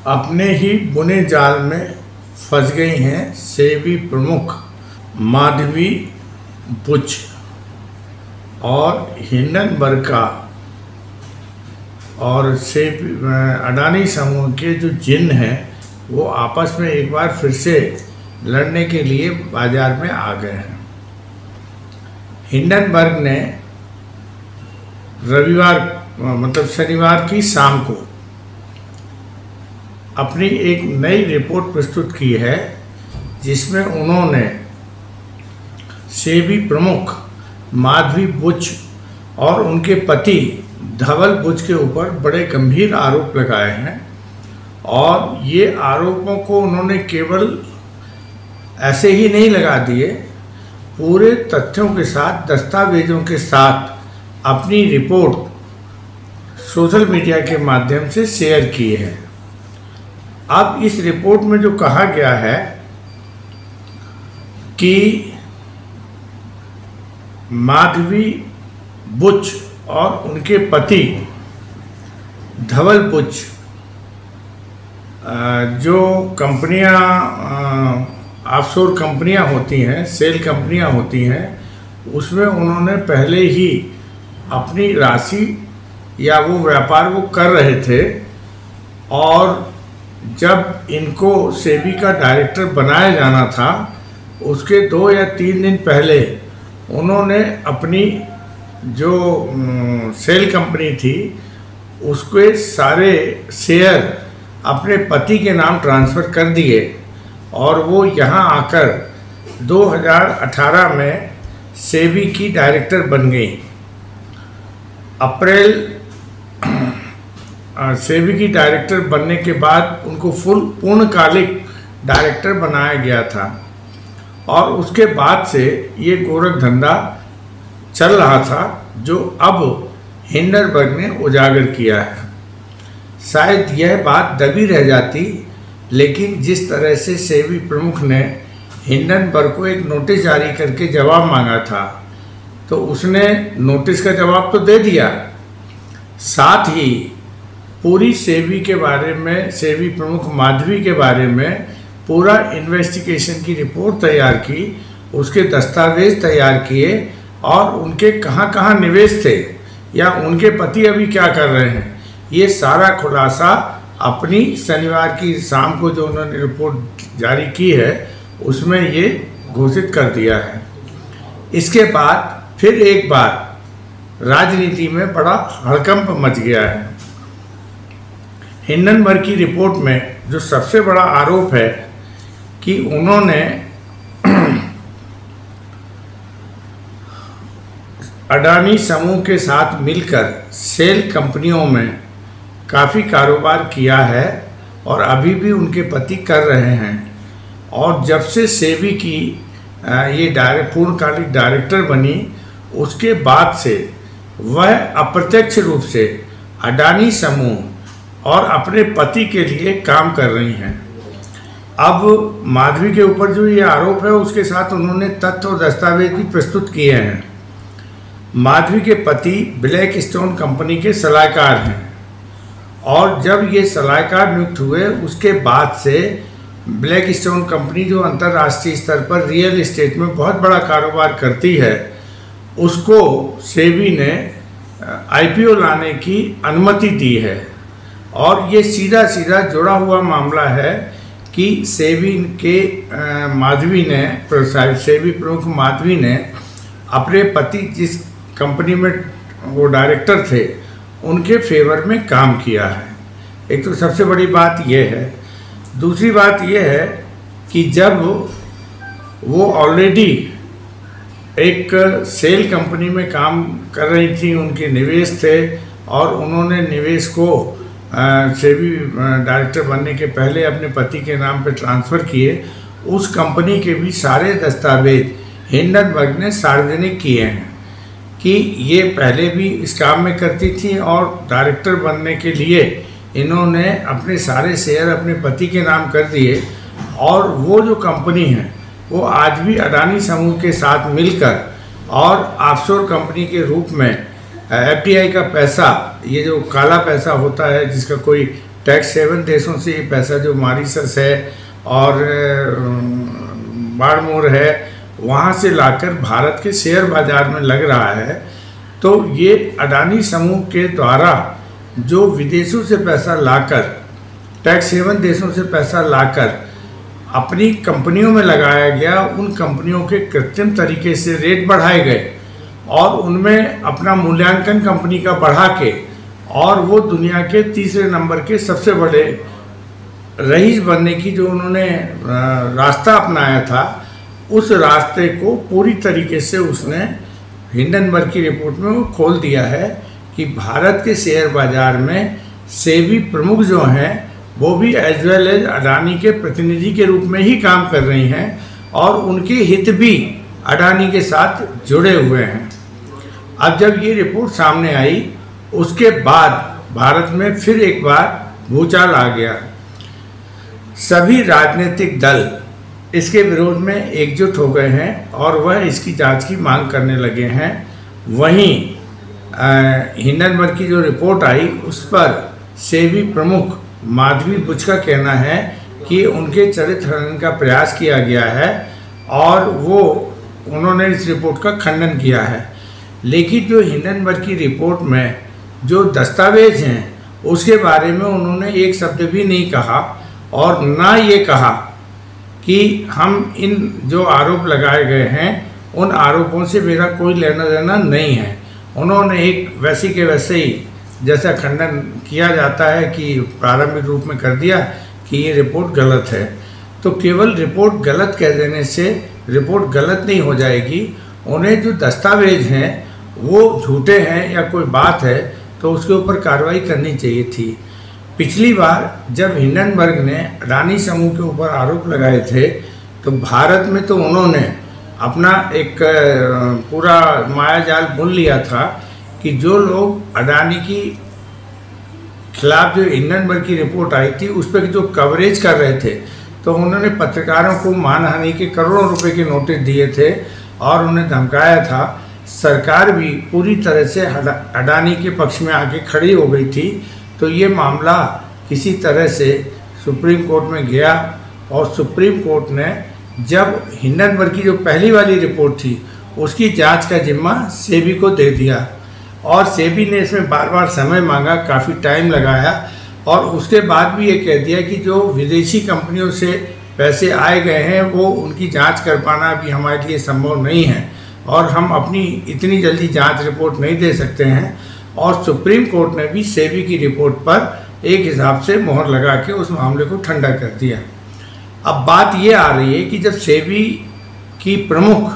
अपने ही बुने जाल में फंस गई हैं सेबी प्रमुख माधवी बुच और हिंडनबर्ग का और सेबी अडानी समूह के जो जिन हैं वो आपस में एक बार फिर से लड़ने के लिए बाजार में आ गए हैं। हिंडनबर्ग ने शनिवार की शाम को अपनी एक नई रिपोर्ट प्रस्तुत की है जिसमें उन्होंने सेबी प्रमुख माधवी बुच और उनके पति धवल बुच के ऊपर बड़े गंभीर आरोप लगाए हैं। और ये आरोपों को उन्होंने केवल ऐसे ही नहीं लगा दिए, पूरे तथ्यों के साथ दस्तावेजों के साथ अपनी रिपोर्ट सोशल मीडिया के माध्यम से शेयर की है। अब इस रिपोर्ट में जो कहा गया है कि माधवी बुच और उनके पति धवल बुच जो कंपनियां ऑफशोर कंपनियां होती हैं, सेल कंपनियां होती हैं, उसमें उन्होंने पहले ही अपनी राशि या वो व्यापार वो कर रहे थे। और जब इनको सेबी का डायरेक्टर बनाया जाना था उसके 2 या 3 दिन पहले उन्होंने अपनी जो सेल कंपनी थी उसके सारे शेयर अपने पति के नाम ट्रांसफ़र कर दिए और वो यहाँ आकर 2018 में सेबी की डायरेक्टर बन गई। सेबी की डायरेक्टर बनने के बाद उनको पूर्णकालिक डायरेक्टर बनाया गया था और उसके बाद से ये गोरख धंधा चल रहा था जो अब हिंडनबर्ग ने उजागर किया है। शायद यह बात दबी रह जाती, लेकिन जिस तरह से सेबी प्रमुख ने हिंडनबर्ग को एक नोटिस जारी करके जवाब मांगा था तो उसने नोटिस का जवाब तो दे दिया, साथ ही पूरी सेबी के बारे में, सेबी प्रमुख माधवी के बारे में पूरा इन्वेस्टिगेशन की रिपोर्ट तैयार की, उसके दस्तावेज तैयार किए और उनके कहाँ कहाँ निवेश थे या उनके पति अभी क्या कर रहे हैं, ये सारा खुलासा अपनी शनिवार की शाम को जो उन्होंने रिपोर्ट जारी की है उसमें ये घोषित कर दिया है। इसके बाद फिर एक बार राजनीति में बड़ा हड़कंप मच गया है। हिंडनबर्ग की रिपोर्ट में जो सबसे बड़ा आरोप है कि उन्होंने अडानी समूह के साथ मिलकर सेल कंपनियों में काफ़ी कारोबार किया है और अभी भी उनके पति कर रहे हैं। और जब से सेबी की ये पूर्णकालिक डायरेक्टर बनी उसके बाद से वह अप्रत्यक्ष रूप से अडानी समूह और अपने पति के लिए काम कर रही हैं। अब माधवी के ऊपर जो ये आरोप है उसके साथ उन्होंने तथ्य और दस्तावेज भी प्रस्तुत किए हैं। माधवी के पति ब्लैक स्टोन कंपनी के सलाहकार हैं और जब ये सलाहकार नियुक्त हुए उसके बाद से ब्लैक स्टोन कंपनी जो अंतर्राष्ट्रीय स्तर पर रियल एस्टेट में बहुत बड़ा कारोबार करती है उसको सेबी ने आईपीओ लाने की अनुमति दी है। और ये सीधा सीधा जुड़ा हुआ मामला है कि सेबी प्रमुख माधवी ने अपने पति जिस कंपनी में वो डायरेक्टर थे उनके फेवर में काम किया है। एक तो सबसे बड़ी बात यह है। दूसरी बात यह है कि जब वो ऑलरेडी एक सेल कंपनी में काम कर रही थी, उनके निवेश थे और उन्होंने निवेश को सेबी डायरेक्टर बनने के पहले अपने पति के नाम पे ट्रांसफ़र किए, उस कंपनी के भी सारे दस्तावेज हिंडनबर्ग ने सार्वजनिक किए हैं कि ये पहले भी इस काम में करती थी और डायरेक्टर बनने के लिए इन्होंने अपने सारे शेयर अपने पति के नाम कर दिए। और वो जो कंपनी है वो आज भी अडानी समूह के साथ मिलकर और ऑफशोर कंपनी के रूप में एफडीआई का पैसा, ये जो काला पैसा होता है जिसका कोई टैक्स हेवन देशों से ये पैसा जो मॉरिशस है और बारमूर है वहाँ से लाकर भारत के शेयर बाजार में लग रहा है। तो ये अडानी समूह के द्वारा जो विदेशों से पैसा लाकर, टैक्स हेवन देशों से पैसा लाकर अपनी कंपनियों में लगाया गया, उन कंपनियों के कृत्रिम तरीके से रेट बढ़ाए गए और उनमें अपना मूल्यांकन कंपनी का बढ़ा के और वो दुनिया के तीसरे नंबर के सबसे बड़े रईस बनने की जो उन्होंने रास्ता अपनाया था, उस रास्ते को पूरी तरीके से उसने हिंडनबर्ग की रिपोर्ट में वो खोल दिया है कि भारत के शेयर बाजार में सेबी प्रमुख जो हैं वो भी एज वेल एज अडानी के प्रतिनिधि के रूप में ही काम कर रही हैं और उनके हित भी अडानी के साथ जुड़े हुए हैं। अब जब ये रिपोर्ट सामने आई उसके बाद भारत में फिर एक बार भूचाल आ गया। सभी राजनीतिक दल इसके विरोध में एकजुट हो गए हैं और वह इसकी जांच की मांग करने लगे हैं। वहीं हिंडनबर्ग की जो रिपोर्ट आई उस पर सेबी प्रमुख माधवी बुच का कहना है कि उनके चरित्र हनन का प्रयास किया गया है और उन्होंने इस रिपोर्ट का खंडन किया है। लेकिन जो हिंडनबर्ग की रिपोर्ट में जो दस्तावेज हैं उसके बारे में उन्होंने एक शब्द भी नहीं कहा और ना ये कहा कि हम इन जो आरोप लगाए गए हैं उन आरोपों से मेरा कोई लेना देना नहीं है। उन्होंने एक वैसे के वैसे ही जैसा खंडन किया जाता है कि प्रारंभिक रूप में कर दिया कि ये रिपोर्ट गलत है। तो केवल रिपोर्ट गलत कह देने से रिपोर्ट गलत नहीं हो जाएगी। उन्हें जो दस्तावेज हैं वो झूठे हैं या कोई बात है तो उसके ऊपर कार्रवाई करनी चाहिए थी। पिछली बार जब हिंडनबर्ग ने अडानी समूह के ऊपर आरोप लगाए थे तो भारत में तो उन्होंने अपना एक पूरा मायाजाल बुन लिया था कि जो लोग अडानी की खिलाफ जो हिंडनबर्ग की रिपोर्ट आई थी उस पर जो कवरेज कर रहे थे तो उन्होंने पत्रकारों को मानहानि के करोड़ों रुपए के नोटिस दिए थे और उन्हें धमकाया था। सरकार भी पूरी तरह से अडानी के पक्ष में आके खड़ी हो गई थी। तो ये मामला किसी तरह से सुप्रीम कोर्ट में गया और सुप्रीम कोर्ट ने जब हिंडनबर्ग की जो पहली वाली रिपोर्ट थी उसकी जांच का जिम्मा सेबी को दे दिया और सेबी ने इसमें बार बार समय मांगा, काफ़ी टाइम लगाया और उसके बाद भी ये कह दिया कि जो विदेशी कंपनियों से पैसे आए गए हैं वो उनकी जांच कर पाना भी हमारे लिए संभव नहीं है और हम अपनी इतनी जल्दी जांच रिपोर्ट नहीं दे सकते हैं। और सुप्रीम कोर्ट ने भी सेबी की रिपोर्ट पर एक हिसाब से मोहर लगा के उस मामले को ठंडा कर दिया। अब बात ये आ रही है कि जब सेबी की प्रमुख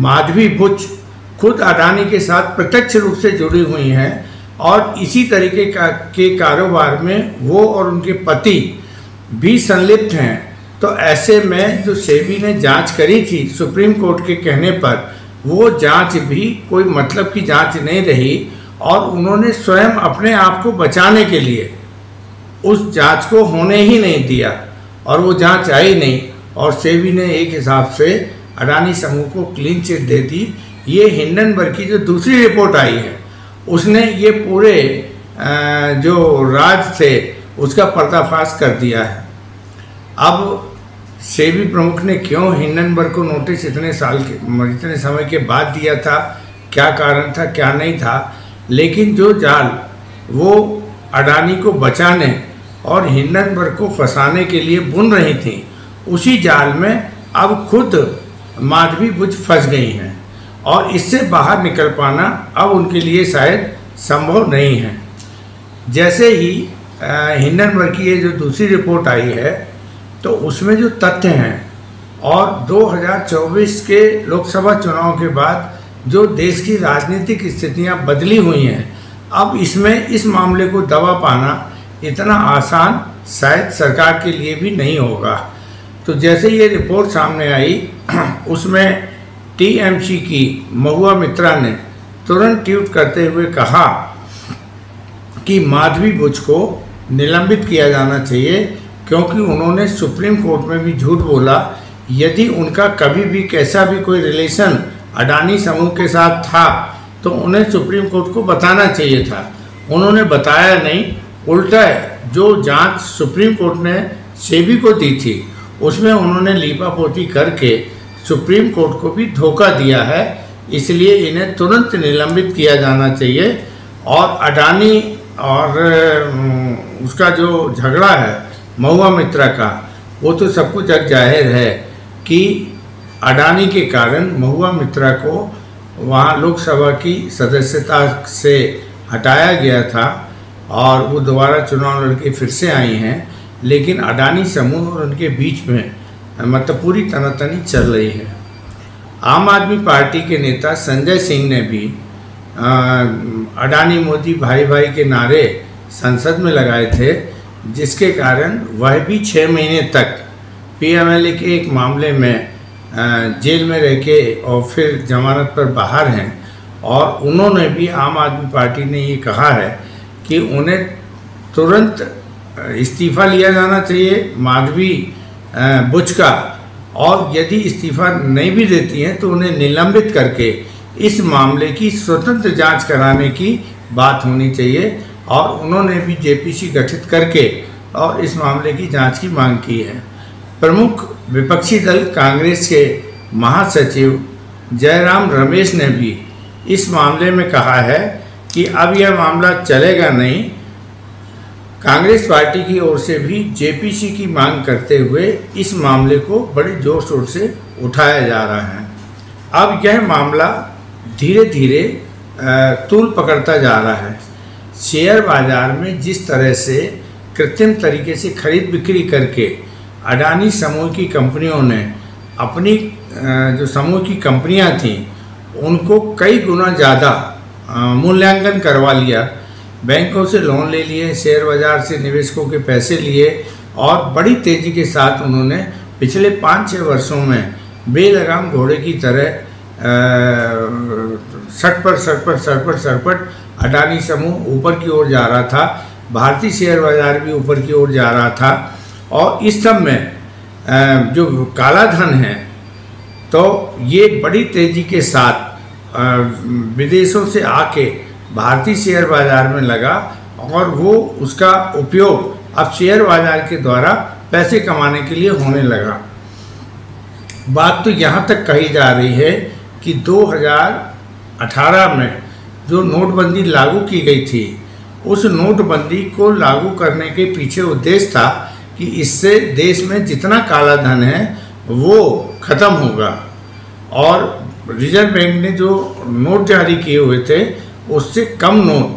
माधवी बुच खुद अडानी के साथ प्रत्यक्ष रूप से जुड़ी हुई हैं और इसी तरीके के कारोबार में वो और उनके पति भी संलिप्त हैं, तो ऐसे में जो सेबी ने जांच करी थी सुप्रीम कोर्ट के कहने पर वो जांच भी कोई मतलब की जांच नहीं रही और उन्होंने स्वयं अपने आप को बचाने के लिए उस जांच को होने ही नहीं दिया और वो जांच आई नहीं और सेबी ने एक हिसाब से अडानी समूह को क्लीन चिट दे दी। ये हिंडनबर्ग की जो दूसरी रिपोर्ट आई है उसने ये पूरे जो राज थे उसका पर्दाफाश कर दिया है। अब सेबी प्रमुख ने क्यों हिंडनबर्ग को नोटिस इतने समय के बाद दिया था, क्या कारण था क्या नहीं था, लेकिन जो जाल वो अडानी को बचाने और हिंडनबर्ग को फंसाने के लिए बुन रही थी उसी जाल में अब खुद माधवी बुच फंस गई हैं और इससे बाहर निकल पाना अब उनके लिए शायद संभव नहीं है। जैसे ही हिंडनबर्ग की ये जो दूसरी रिपोर्ट आई है तो उसमें जो तथ्य हैं और 2024 के लोकसभा चुनाव के बाद जो देश की राजनीतिक स्थितियां बदली हुई हैं, अब इसमें इस मामले को दबा पाना इतना आसान शायद सरकार के लिए भी नहीं होगा। तो जैसे ये रिपोर्ट सामने आई उसमें टीएमसी की महुआ मित्रा ने तुरंत ट्वीट करते हुए कहा कि माधवी बुच को निलंबित किया जाना चाहिए क्योंकि उन्होंने सुप्रीम कोर्ट में भी झूठ बोला। यदि उनका कभी भी कैसा भी कोई रिलेशन अडानी समूह के साथ था तो उन्हें सुप्रीम कोर्ट को बताना चाहिए था, उन्होंने बताया नहीं उल्टा जो जांच सुप्रीम कोर्ट ने सेबी को दी थी उसमें उन्होंने लीपापोती करके सुप्रीम कोर्ट को भी धोखा दिया है। इसलिए इन्हें तुरंत निलंबित किया जाना चाहिए। और अडानी और उसका जो झगड़ा है महुआ मित्रा का, वो तो सबको जग जाहिर है कि अडानी के कारण महुआ मित्रा को वहाँ लोकसभा की सदस्यता से हटाया गया था और वो दोबारा चुनाव लड़के फिर से आई हैं। लेकिन अडानी समूह और उनके बीच में मतलब पूरी तनातनी चल रही है। आम आदमी पार्टी के नेता संजय सिंह ने भी अडानी मोदी भाई भाई के नारे संसद में लगाए थे, जिसके कारण वह भी 6 महीने तक पीएमएलए के एक मामले में जेल में रह के और फिर जमानत पर बाहर हैं। और उन्होंने भी, आम आदमी पार्टी ने ये कहा है कि उन्हें तुरंत इस्तीफ़ा लिया जाना चाहिए माधवी बुच का, और यदि इस्तीफ़ा नहीं भी देती हैं तो उन्हें निलंबित करके इस मामले की स्वतंत्र जांच कराने की बात होनी चाहिए। और उन्होंने भी जेपीसी गठित करके और इस मामले की जांच की मांग की है। प्रमुख विपक्षी दल कांग्रेस के महासचिव जयराम रमेश ने भी इस मामले में कहा है कि अब यह मामला चलेगा नहीं। कांग्रेस पार्टी की ओर से भी जेपीसी की मांग करते हुए इस मामले को बड़े जोर शोर से उठाया जा रहा है। अब यह मामला धीरे धीरे तूल पकड़ता जा रहा है। शेयर बाजार में जिस तरह से कृत्रिम तरीके से खरीद बिक्री करके अडानी समूह की कंपनियों ने अपनी जो समूह की कंपनियां थीं उनको कई गुना ज़्यादा मूल्यांकन करवा लिया, बैंकों से लोन ले लिए, शेयर बाज़ार से निवेशकों के पैसे लिए और बड़ी तेज़ी के साथ उन्होंने पिछले 5-6 वर्षों में बेलगाम घोड़े की तरह सरपट अडानी समूह ऊपर की ओर जा रहा था। भारतीय शेयर बाज़ार भी ऊपर की ओर जा रहा था। और इस सब में जो काला धन है तो ये बड़ी तेज़ी के साथ विदेशों से आके भारतीय शेयर बाज़ार में लगा और वो उसका उपयोग अब शेयर बाज़ार के द्वारा पैसे कमाने के लिए होने लगा। बात तो यहाँ तक कही जा रही है कि 2018 में जो नोटबंदी लागू की गई थी, उस नोटबंदी को लागू करने के पीछे उद्देश्य था कि इससे देश में जितना काला धन है वो ख़त्म होगा और रिजर्व बैंक ने जो नोट जारी किए हुए थे उससे कम नोट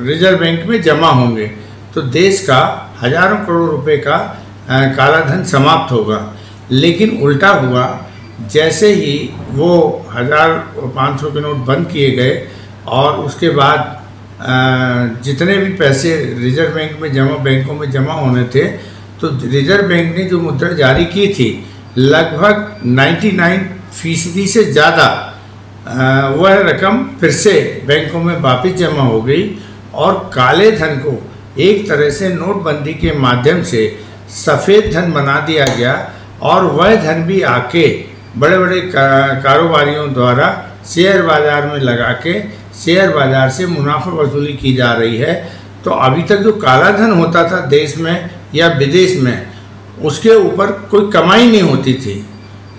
रिजर्व बैंक में जमा होंगे, तो देश का हज़ारों करोड़ रुपए का काला धन समाप्त होगा। लेकिन उल्टा हुआ, जैसे ही वो 1000-500 के नोट बंद किए गए और उसके बाद जितने भी पैसे रिजर्व बैंक में जमा, बैंकों में जमा होने थे, तो रिजर्व बैंक ने जो मुद्रा जारी की थी लगभग 99% से ज़्यादा वह रकम फिर से बैंकों में वापस जमा हो गई और काले धन को एक तरह से नोटबंदी के माध्यम से सफ़ेद धन बना दिया गया और वह धन भी आके बड़े बड़े कारोबारियों द्वारा शेयर बाज़ार में लगा के शेयर बाज़ार से मुनाफा वसूली की जा रही है। तो अभी तक जो काला धन होता था देश में या विदेश में, उसके ऊपर कोई कमाई नहीं होती थी।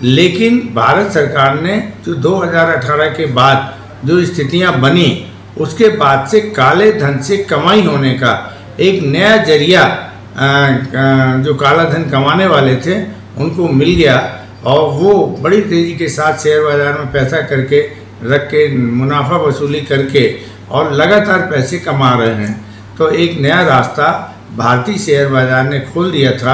लेकिन भारत सरकार ने जो 2018 के बाद जो स्थितियां बनी, उसके बाद से काले धन से कमाई होने का एक नया जरिया जो काला धन कमाने वाले थे उनको मिल गया और वो बड़ी तेज़ी के साथ शेयर बाज़ार में पैसा करके रख के मुनाफा वसूली करके और लगातार पैसे कमा रहे हैं। तो एक नया रास्ता भारतीय शेयर बाज़ार ने खोल दिया था,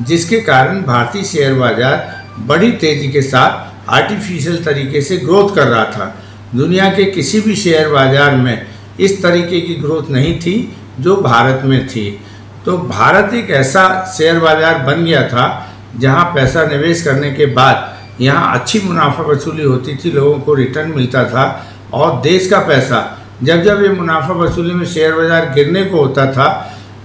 जिसके कारण भारतीय शेयर बाज़ार बड़ी तेज़ी के साथ आर्टिफिशियल तरीके से ग्रोथ कर रहा था। दुनिया के किसी भी शेयर बाज़ार में इस तरीके की ग्रोथ नहीं थी जो भारत में थी। तो भारत एक ऐसा शेयर बाज़ार बन गया था जहां पैसा निवेश करने के बाद यहाँ अच्छी मुनाफा वसूली होती थी, लोगों को रिटर्न मिलता था और देश का पैसा जब जब ये मुनाफा वसूली में शेयर बाज़ार गिरने को होता था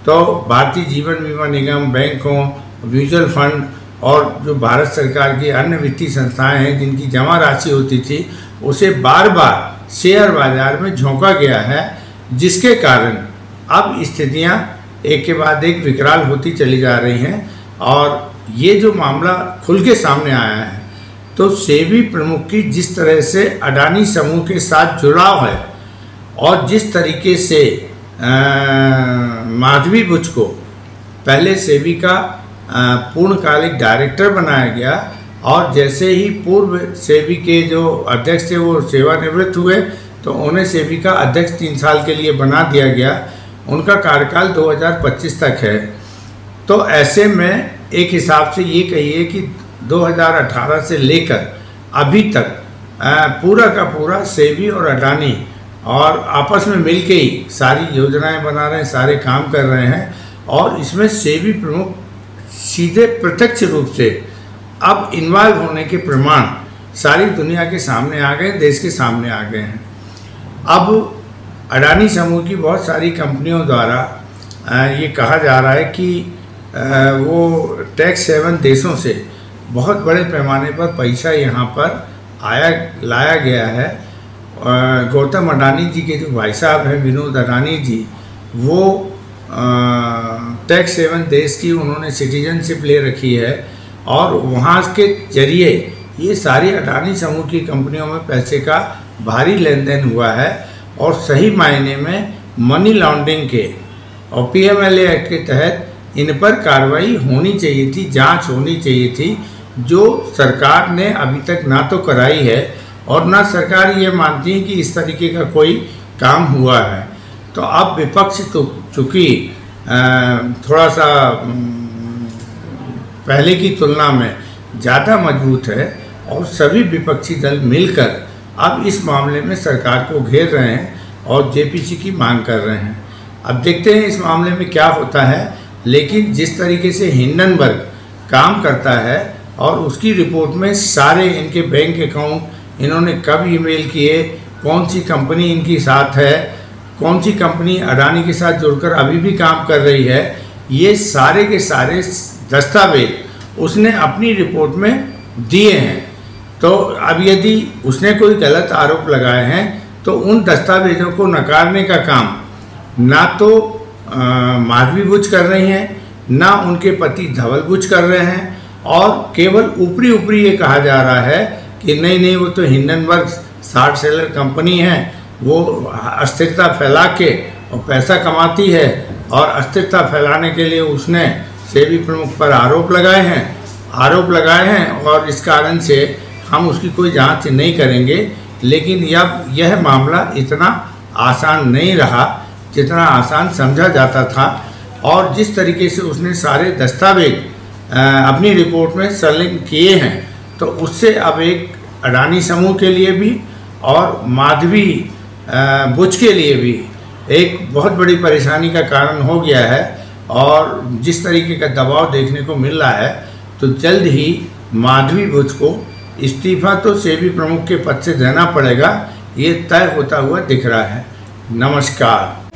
तो भारतीय जीवन बीमा निगम, बैंकों, म्यूचुअल फंड और जो भारत सरकार की अन्य वित्तीय संस्थाएं हैं जिनकी जमा राशि होती थी, उसे बार बार शेयर बाज़ार में झोंका गया है, जिसके कारण अब स्थितियां एक के बाद एक विकराल होती चली जा रही हैं और ये जो मामला खुल के सामने आया है, तो सेबी प्रमुख की जिस तरह से अडानी समूह के साथ जुड़ाव है और जिस तरीके से माधवी बुच को पहले सेबी का पूर्णकालिक डायरेक्टर बनाया गया और जैसे ही पूर्व सेबी के जो अध्यक्ष थे वो सेवानिवृत्त हुए तो उन्हें सेबी का अध्यक्ष 3 साल के लिए बना दिया गया। उनका कार्यकाल 2025 तक है। तो ऐसे में एक हिसाब से ये कहिए कि 2018 से लेकर अभी तक पूरा का पूरा सेबी और अडानी और आपस में मिलके ही सारी योजनाएं बना रहे हैं, सारे काम कर रहे हैं और इसमें सेबी प्रमुख सीधे प्रत्यक्ष रूप से अब इन्वॉल्व होने के प्रमाण सारी दुनिया के सामने आ गए, देश के सामने आ गए हैं। अब अडानी समूह की बहुत सारी कंपनियों द्वारा ये कहा जा रहा है कि वो टैक्स हेवन देशों से बहुत बड़े पैमाने पर पैसा यहाँ पर लाया गया है। गौतम अडानी जी के जो भाई साहब हैं विनोद अडानी जी, वो टैक्स हेवन देश की उन्होंने सिटीजनशिप ले रखी है और वहाँ के जरिए ये सारी अडानी समूह की कंपनियों में पैसे का भारी लेन देन हुआ है और सही मायने में मनी लॉन्ड्रिंग के और PMLA एक्ट के तहत इन पर कार्रवाई होनी चाहिए थी, जांच होनी चाहिए थी, जो सरकार ने अभी तक ना तो कराई है और ना सरकार ये मानती है कि इस तरीके का कोई काम हुआ है। तो अब विपक्ष तो चूँकि थोड़ा सा पहले की तुलना में ज़्यादा मजबूत है और सभी विपक्षी दल मिलकर अब इस मामले में सरकार को घेर रहे हैं और JPC की मांग कर रहे हैं। अब देखते हैं इस मामले में क्या होता है, लेकिन जिस तरीके से हिंडनबर्ग काम करता है और उसकी रिपोर्ट में सारे इनके बैंक अकाउंट, इन्होंने कब ईमेल किए, कौन सी कंपनी इनकी साथ है, कौन सी कंपनी अडानी के साथ जुड़कर अभी भी काम कर रही है, ये सारे के सारे दस्तावेज उसने अपनी रिपोर्ट में दिए हैं। तो अब यदि उसने कोई गलत आरोप लगाए हैं तो उन दस्तावेजों को नकारने का काम ना तो माधवी बुच कर रही हैं, ना उनके पति धवल बुच कर रहे हैं और केवल ऊपरी ऊपरी ये कहा जा रहा है कि नहीं वो तो हिंडनबर्ग शॉर्ट सेलर कंपनी है, वो अस्थिरता फैला के और पैसा कमाती है और अस्थिरता फैलाने के लिए उसने सेबी प्रमुख पर आरोप लगाए हैं और इस कारण से हम उसकी कोई जांच नहीं करेंगे। लेकिन यह मामला इतना आसान नहीं रहा जितना आसान समझा जाता था और जिस तरीके से उसने सारे दस्तावेज अपनी रिपोर्ट में संलग्न किए हैं तो उससे अब एक अडानी समूह के लिए भी और माधवी बुच के लिए भी एक बहुत बड़ी परेशानी का कारण हो गया है और जिस तरीके का दबाव देखने को मिल रहा है तो जल्द ही माधवी बुच को इस्तीफा तो सेबी प्रमुख के पद से देना पड़ेगा, ये तय होता हुआ दिख रहा है। नमस्कार।